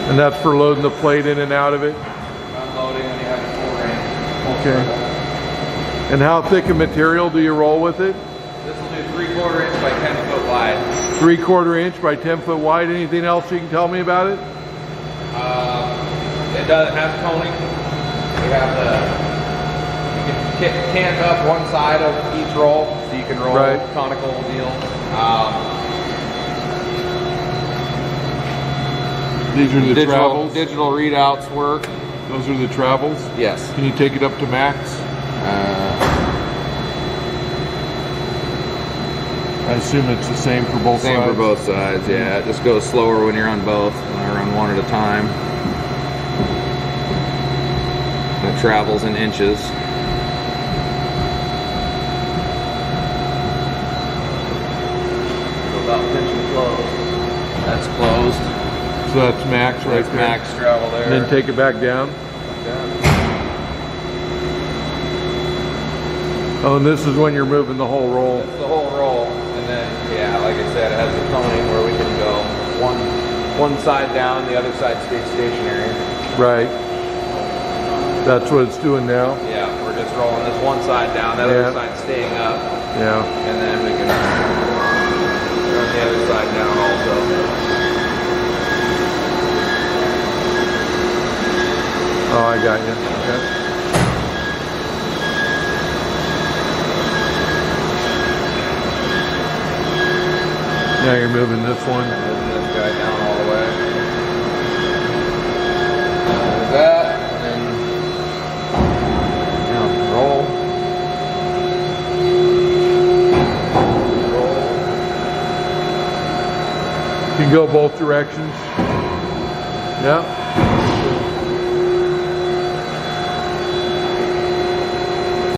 And that's for loading the plate in and out of it? Unloading when you have a full range. Okay. And how thick a material do you roll with it? This will do 3/4 inch by 10 foot wide. 3/4 inch by 10 foot wide. Anything else you can tell me about it? It does have coning. We have you can cant up one side of each roll, so you can roll conical deal. These are the travels? Digital readouts work. Those are the travels? Yes. Can you take it up to max? I assume it's the same for both sides? Same for both sides, yeah. It just goes slower when you're on both. I run one at a time. It travels in inches. About pinch and close. That's closed. So that's max right there? Max travel there. And then take it back down? Oh, and this is when you're moving the whole roll? That's the whole roll. And then, yeah, like I said, it has the coning where we can go one side down, the other side stays stationary. Right. That's what it's doing now? Yeah, we're just rolling this one side down, the other side staying up. Yeah. And then we can run the other side down also. Oh, I got you. Okay. Now you're moving this one. Moving this guy down all the way. There's that, and then roll. You can go both directions. Yeah.